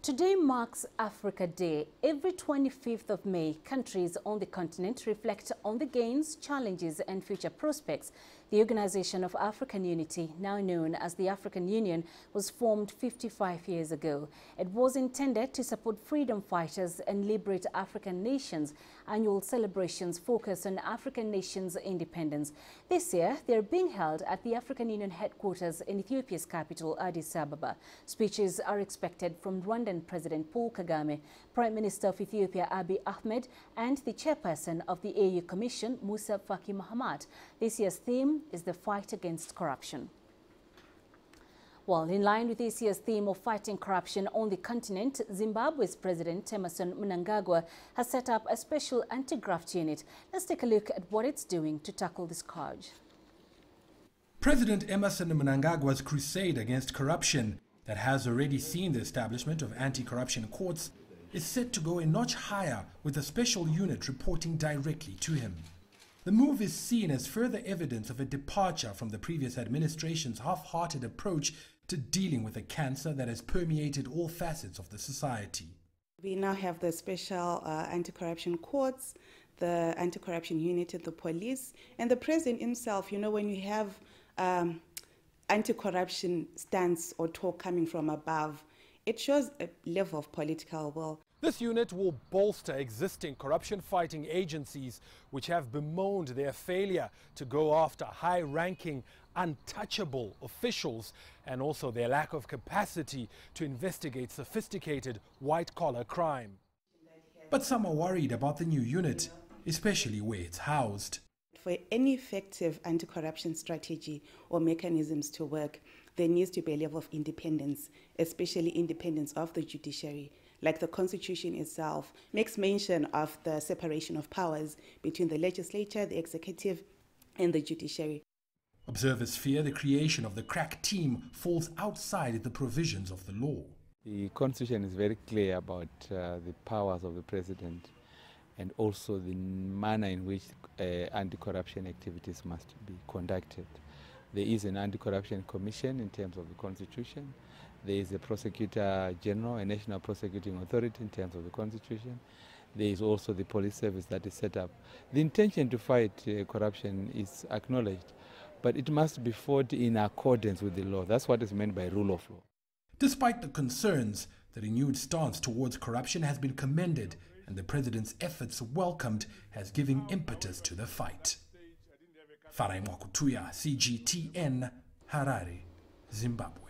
Today marks Africa Day. Every 25th of May, countries on the continent reflect on the gains, challenges and future prospects. The Organization of African Unity, now known as the African Union, was formed 55 years ago. It was intended to support freedom fighters and liberate African nations. Annual celebrations focus on African nations' independence. This year, they are being held at the African Union headquarters in Ethiopia's capital, Addis Ababa. Speeches are expected from Rwandan President Paul Kagame, Prime Minister of Ethiopia Abiy Ahmed, and the chairperson of the AU Commission, Moussa Faki Mahamat. This year's theme is the fight against corruption. Well, in line with this year's theme of fighting corruption on the continent, Zimbabwe's President Emerson Mnangagwa has set up a special anti-graft unit. Let's take a look at what it's doing to tackle this scourge. President Emerson Mnangagwa's crusade against corruption that has already seen the establishment of anti-corruption courts is set to go a notch higher with a special unit reporting directly to him. The move is seen as further evidence of a departure from the previous administration's half-hearted approach to dealing with a cancer that has permeated all facets of the society. We now have the special anti-corruption courts, the anti-corruption unit at the police, and the president himself. You know, when you have anti-corruption stance or talk coming from above, it shows a level of political will. This unit will bolster existing corruption-fighting agencies which have bemoaned their failure to go after high-ranking, untouchable officials and also their lack of capacity to investigate sophisticated white-collar crime. But some are worried about the new unit, especially where it's housed. For any effective anti-corruption strategy or mechanisms to work, there needs to be a level of independence, especially independence of the judiciary. Like the Constitution itself makes mention of the separation of powers between the legislature, the executive, and the judiciary. Observers fear the creation of the crack team falls outside the provisions of the law. The Constitution is very clear about the powers of the president and also the manner in which anti-corruption activities must be conducted. There is an anti-corruption commission in terms of the Constitution. There is a prosecutor general, a national prosecuting authority in terms of the Constitution. There is also the police service that is set up. The intention to fight corruption is acknowledged, but it must be fought in accordance with the law. That's what is meant by rule of law. Despite the concerns, the renewed stance towards corruption has been commended, and the president's efforts welcomed as giving impetus to the fight. Farai Mwakutuya, CGTN, Harare, Zimbabwe.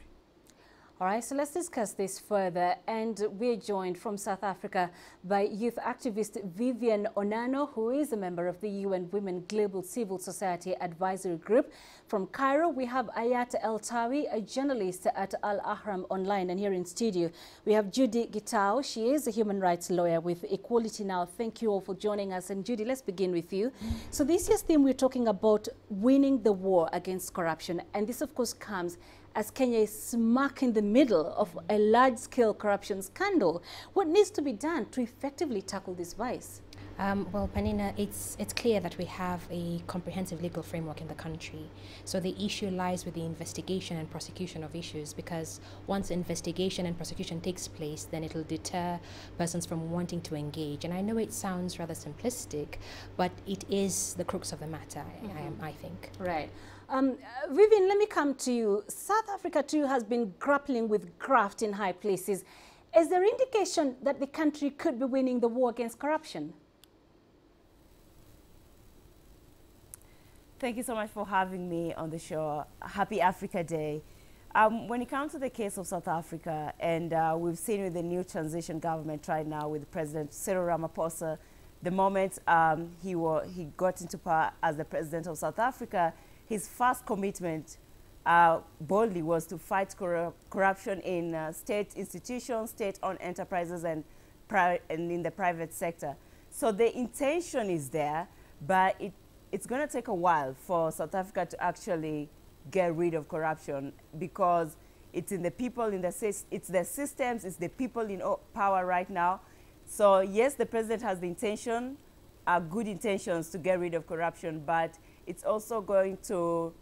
All right, so let's discuss this further. And we're joined from South Africa by youth activist Vivian Onano, who is a member of the UN Women Global Civil Society Advisory Group. From Cairo, we have Ayat el-Tawy, a journalist at Al Ahram Online. And here in studio, we have Judy Gitao. She is a human rights lawyer with Equality Now. Thank you all for joining us. And Judy, let's begin with you. So this year's theme, we're talking about winning the war against corruption. And this, of course, comes as Kenya is smack in the middle of a large-scale corruption scandal. What needs to be done to effectively tackle this vice? Well, Panina, it's clear that we have a comprehensive legal framework in the country. So the issue lies with the investigation and prosecution of issues, because once investigation and prosecution takes place, then it'll deter persons from wanting to engage. And I know it sounds rather simplistic, but it is the crux of the matter, I think. Right. Vivian, let me come to you. South Africa too has been grappling with graft in high places. Is there indication that the country could be winning the war against corruption? Thank you so much for having me on the show. Happy Africa Day. When it comes to the case of South Africa, and we've seen with the new transition government right now with President Cyril Ramaphosa, the moment he got into power as the president of South Africa, his first commitment boldly was to fight corruption in state institutions, state-owned enterprises, and in the private sector. So the intention is there, but it's going to take a while for South Africa to actually get rid of corruption, because it's in the people, it's the systems, it's the people in power right now. So yes, the president has the intention, good intentions to get rid of corruption, but it's also going to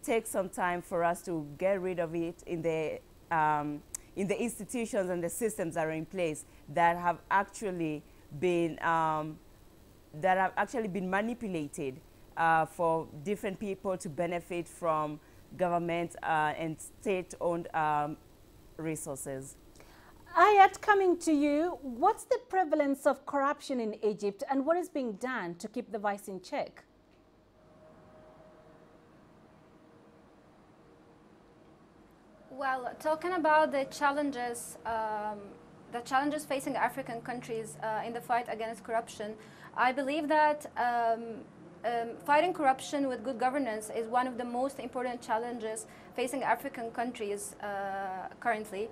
take some time for us to get rid of it in the in the institutions and the systems that are in place that have actually been manipulated for different people to benefit from government and state-owned resources. Ayat, coming to you, what's the prevalence of corruption in Egypt and what is being done to keep the vice in check? Well, talking about the challenges facing African countries in the fight against corruption, I believe that fighting corruption with good governance is one of the most important challenges facing African countries currently.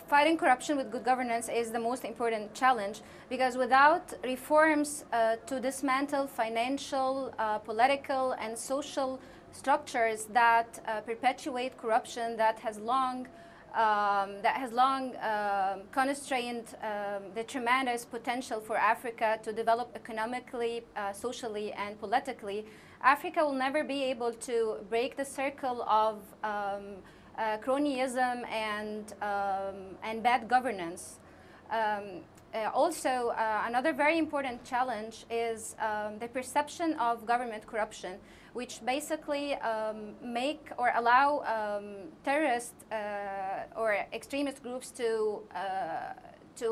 Fighting corruption with good governance is the most important challenge because without reforms to dismantle financial, political, and social structures that perpetuate corruption that has long constrained the tremendous potential for Africa to develop economically, socially, and politically, Africa will never be able to break the circle of cronyism and bad governance. Also, another very important challenge is the perception of government corruption, which basically make or allow terrorist or extremist groups to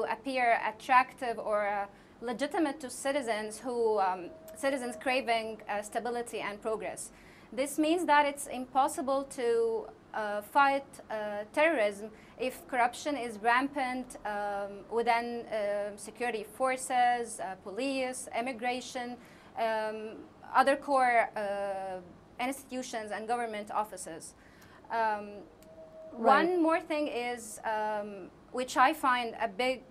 appear attractive or legitimate to citizens who citizens craving stability and progress. This means that it's impossible to fight terrorism if corruption is rampant within security forces, police, immigration, other core institutions and government offices. One more thing is, which I find a big...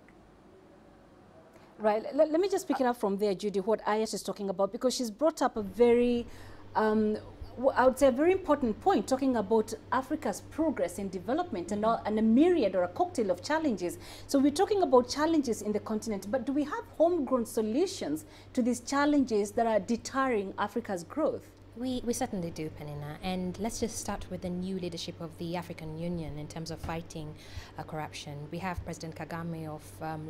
Right, let me just pick it up from there, Judy, what Ayat is talking about, because she's brought up a very, I would say a very important point, talking about Africa's progress in development and a myriad or a cocktail of challenges. So we're talking about challenges in the continent, but do we have homegrown solutions to these challenges that are deterring Africa's growth? We certainly do, Penina, and let's just start with the new leadership of the African Union in terms of fighting corruption. We have President Kagame of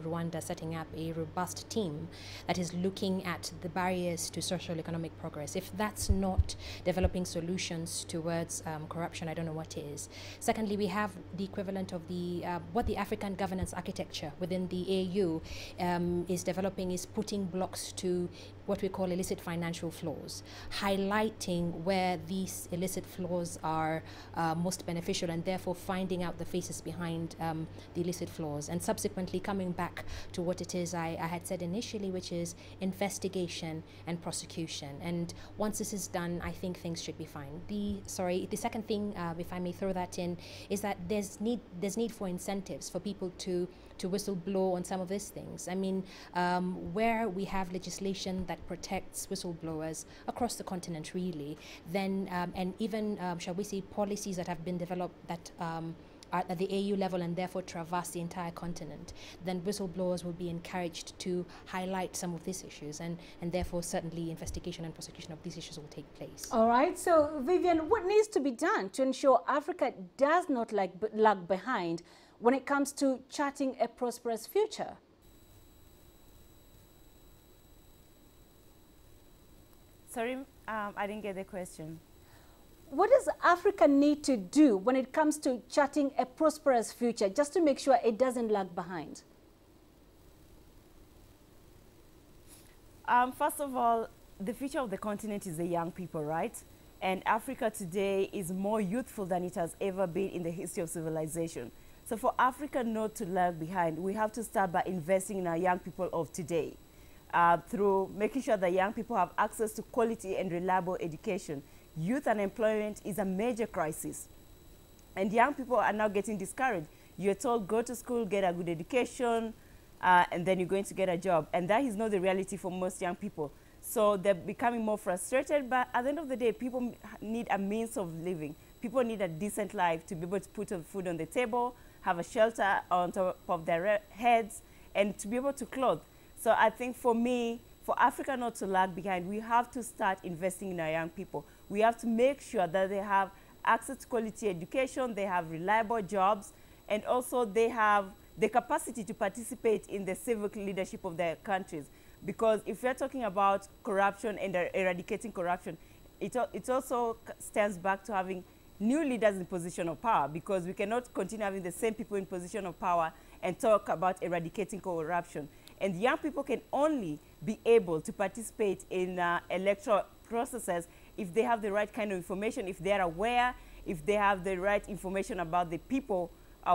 Rwanda setting up a robust team that is looking at the barriers to social economic progress. If that's not developing solutions towards corruption, I don't know what is. Secondly, we have the equivalent of the what the African governance architecture within the AU is developing, is putting blocks to what we call illicit financial flows, highlighting where these illicit flows are most beneficial and therefore finding out the faces behind the illicit flows, and subsequently coming back to what it is I had said initially, which is investigation and prosecution. And once this is done, I think things should be fine. The second thing, if I may throw that in, is that there's need for incentives for people to whistleblow on some of these things. I mean, where we have legislation that protects whistleblowers across the continent, really, then and even shall we say policies that have been developed that are at the AU level and therefore traverse the entire continent, then whistleblowers will be encouraged to highlight some of these issues, and therefore certainly investigation and prosecution of these issues will take place. All right, so Vivian, what needs to be done to ensure Africa does not lag behind when it comes to charting a prosperous future? Sorry, I didn't get the question. What does Africa need to do when it comes to charting a prosperous future, just to make sure it doesn't lag behind? First of all, the future of the continent is the young people, right? And Africa today is more youthful than it has ever been in the history of civilization. So for Africa not to lag behind, we have to start by investing in our young people of today through making sure that young people have access to quality and reliable education. Youth unemployment is a major crisis, and young people are now getting discouraged. You're told, go to school, get a good education, and then you're going to get a job. And that is not the reality for most young people. So they're becoming more frustrated, but at the end of the day, people need a means of living. People need a decent life to be able to put food on the table, have a shelter on top of their heads, and to be able to clothe. So I think for me, for Africa not to lag behind, we have to start investing in our young people. We have to make sure that they have access to quality education, they have reliable jobs, and also they have the capacity to participate in the civic leadership of their countries. Because if we're talking about corruption and eradicating corruption, it also stands back to having new leaders in position of power, because we cannot continue having the same people in position of power and talk about eradicating corruption. And young people can only be able to participate in electoral processes if they have the right kind of information, if they are aware, if they have the right information about the people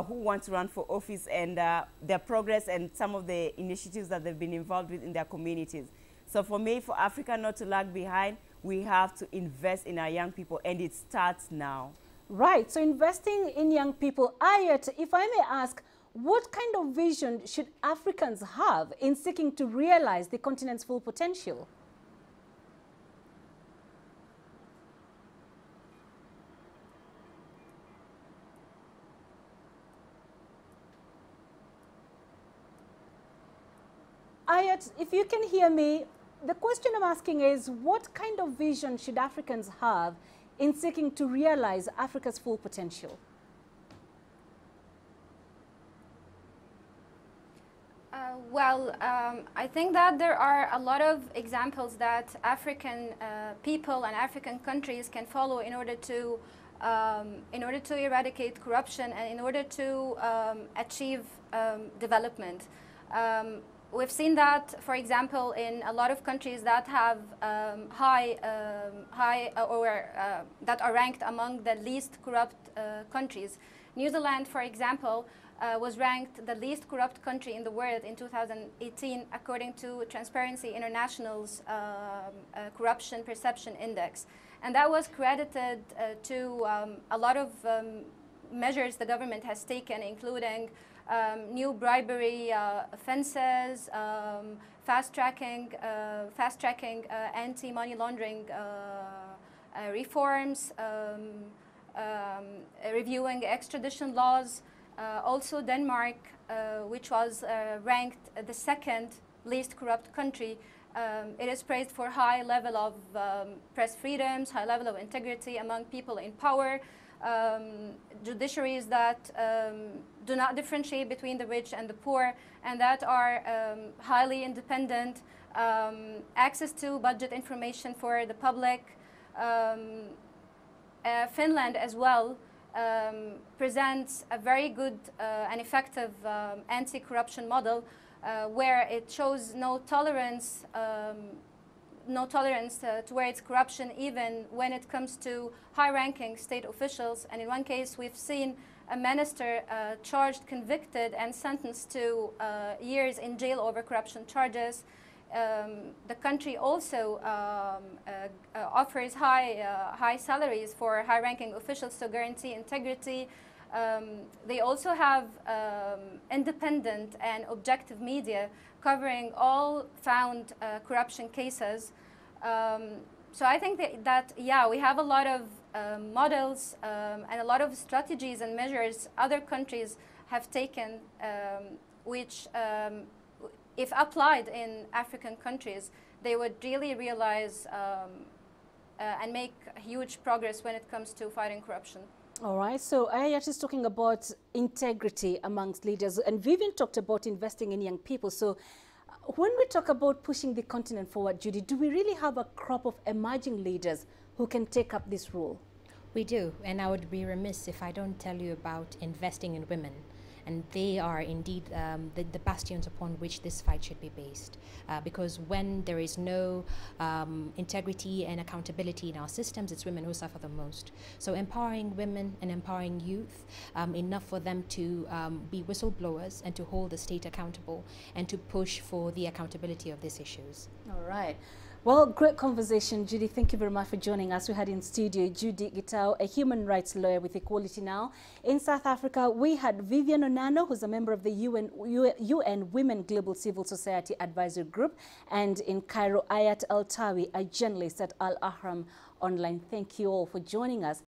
who want to run for office and their progress and some of the initiatives that they've been involved with in their communities. So for me, for Africa not to lag behind, we have to invest in our young people, and it starts now. Right, so investing in young people. Ayat, if I may ask, what kind of vision should Africans have in seeking to realize the continent's full potential? Ayat, if you can hear me, the question I'm asking is, what kind of vision should Africans have in seeking to realize Africa's full potential? I think that there are a lot of examples that African people and African countries can follow in order to eradicate corruption and in order to achieve development. We've seen that, for example, in a lot of countries that have that are ranked among the least corrupt countries. New Zealand, for example, was ranked the least corrupt country in the world in 2018, according to Transparency International's Corruption Perception Index. And that was credited to a lot of measures the government has taken, including new bribery offenses, fast-tracking anti-money laundering reforms, reviewing extradition laws. Also Denmark, which was ranked the second least corrupt country, it is praised for high level of press freedoms, high level of integrity among people in power, judiciaries that do not differentiate between the rich and the poor, and that are highly independent, access to budget information for the public. Finland as well presents a very good and effective anti-corruption model where it shows no tolerance towards corruption, even when it comes to high-ranking state officials. And in one case, we've seen a minister charged, convicted, and sentenced to years in jail over corruption charges. The country also offers high salaries for high-ranking officials to guarantee integrity. They also have independent and objective media covering all found corruption cases. So I think that yeah, we have a lot of models and a lot of strategies and measures other countries have taken, which if applied in African countries, they would really realize and make huge progress when it comes to fighting corruption. All right, so Ayat is talking about integrity amongst leaders, and Vivian talked about investing in young people. So when we talk about pushing the continent forward, Judy, do we really have a crop of emerging leaders who can take up this role? We do, and I would be remiss if I don't tell you about investing in women. And they are indeed the bastions upon which this fight should be based. Because when there is no integrity and accountability in our systems, it's women who suffer the most. So empowering women and empowering youth, enough for them to be whistleblowers and to hold the state accountable and to push for the accountability of these issues. All right. Well, great conversation, Judy. Thank you very much for joining us. We had in studio Judy Gitau, a human rights lawyer with Equality Now. In South Africa, we had Vivian Onano, who's a member of the UN Women Global Civil Society Advisory Group, and in Cairo, Ayat el-Tawy, a journalist at Al Ahram Online. Thank you all for joining us.